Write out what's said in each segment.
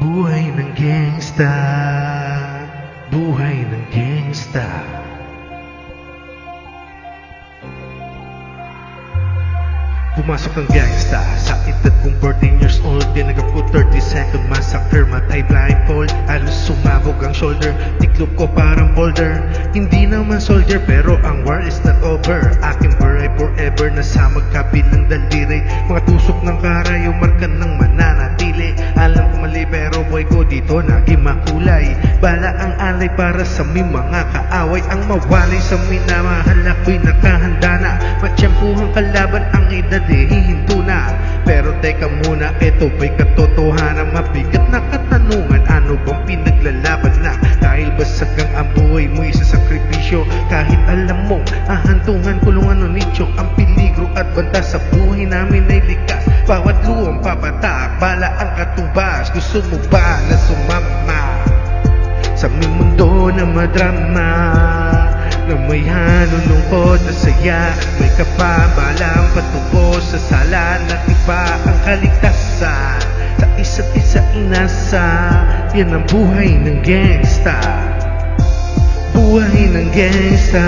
Buhay ng gangsta, buhay ng gangsta. Pumasok ang gangsta sa edad kong 14 years old. Tinagap ko 30-second massacre, matay blindfold. Halos sumabog ang shoulder, tiklop ko parang boulder. Hindi naman soldier pero ang war is not over. Aking buray forever, nasa magkabilang daliri. Mga tusok ng karayo, marka ng mananatili. Alam ko mali pero boy ko dito naging makulay. Bala ang alay para sa may mga kaaway. Ang mawalay sa minamahal ako'y nakahanda na. Matsyempuhang kalaban ang edad hihinto na. Pero teka muna, eto ba'y katotohanan? Mabigat na katanungan, ano bang pinaglalaban na? Dahil basag ang buhay mo'y sa sakripisyo. Kahit alam mo, ahantungan, kulungan o nicho. Ang peligro at banta sa buhay namin ay likas. Bawat luwang papatak, bala ang katubas. Gusto mo ba na sumama sa aming mundo na madrama? Na may halong lungkot na saya at may kapabalang patubo sa sala ng iba ang kaligtasan. Sa isa't isa inasa, yan ang buhay ng gangsta. Buhay ng gangsta.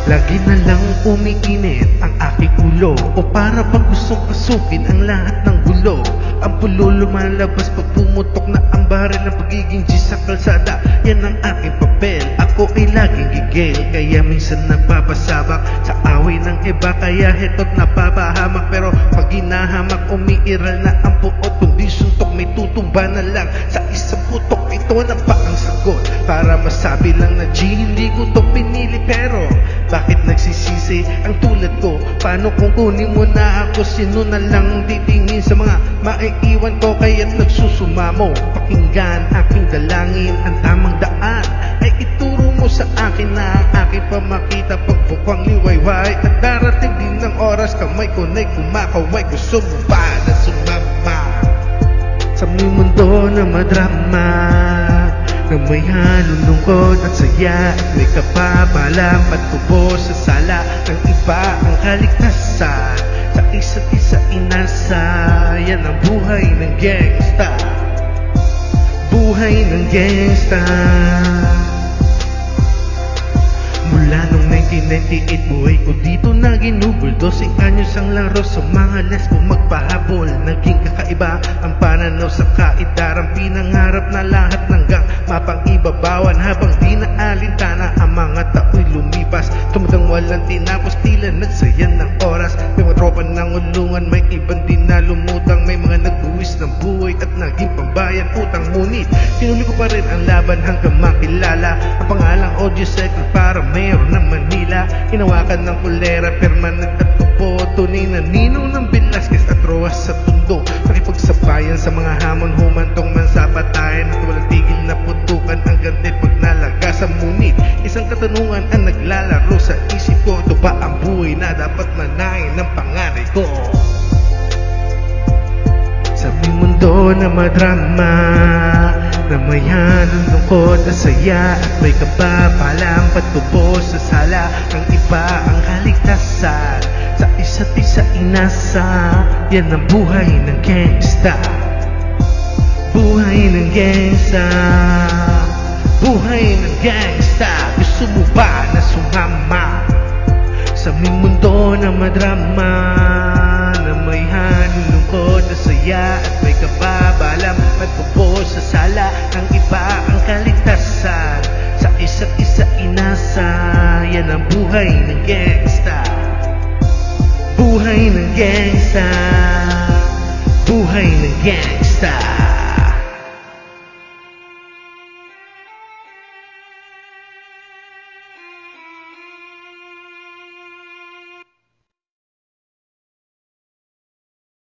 Lagi na lang umiinit ang aking ulo, o para pag gustong pasukin ang lahat ng gulo. Ang pulo lumalabas pag pumutok na ang baril ng pagiging G sa kalsada. Yan ang aking papel, ako ay laging gigil. Kaya minsan napapasabak sa away ng iba. Kaya heto't napapahamak, pero pag hinahamak umiiral na ang puot. Kundi suntok may tutumba na lang sa isang putok. Ito na pa ang sagot para masabi lang na G, hindi ko to pinili. Pero bakit nagsisisi ang tulad ko? Paano kung kunin mo na ako? Sino na lang titingin sa mga maiiwan ko? Kaya't nagsusumamo. Pakinggan aking dalangin, ang tamang daan ay ituro mo sa akin na ang aking pamakita. Pagbukwang liwayway at darating din ng oras, kamay ko na'y kumakaway. Gusto mo ba na sumama sa aming mundo na madrama? Na may halong lungkot at saya at may kapabalang patubo sa sala ng iba ang kaligtasan. Sa isa't isa inasa, yan ang buhay ng gangsta. Buhay ng gangsta. Mula nung 1998, buhay ko dito na ginugol. 12 anyos ang laro sa mga lesbo magpahabol. Naging kakaiba ang pananaw sa kaidarang pinangarap na lahat ng gang mapang ibabawan. Habang di na alintana ang mga tao'y lumipas, tumadang walang tinapos, tila nagsayan ng oras. May mga tropa ng ulungan, may ibang din na lumutang. May mga nagbuwis ng buhay at naging pambayan utang. Ngunit pinuli ko pa rin ang laban hanggang makilala ang pangalang Audio Secret para mayor ng Manila. Hinawakan ng kulera, permanent at tupo. Tunay na ninong ng Velasquez at Roas sa tundo. Nakipagsabayan sa mga hamon, humantong man sa patayan. At walang tigil na putukan ang gante pag nalagasan. Ngunit isang katanungan ang naglalaro sa isip ko. Ito ba ang buhay na dapat manahin ng panganay ko? Sa aming mundo na madrama, na may halong lungkot na saya at may kapabalang patubo sa sala ng iba ang kaligtasan. Sa isa't isa inasa, yan ang buhay ng gangsta. Buhay ng gangsta. Buhay ng gangsta. Gusto mo ba na sumama sa aming mundo na madrama? Na may halong lungkot na saya at may kapabalang patubo sa sala ng iba ang kaligtasan. Sa isa't isa inasa, yan ang buhay ng gangsta. Buhay ng gangsta. Buhay ng gangsta.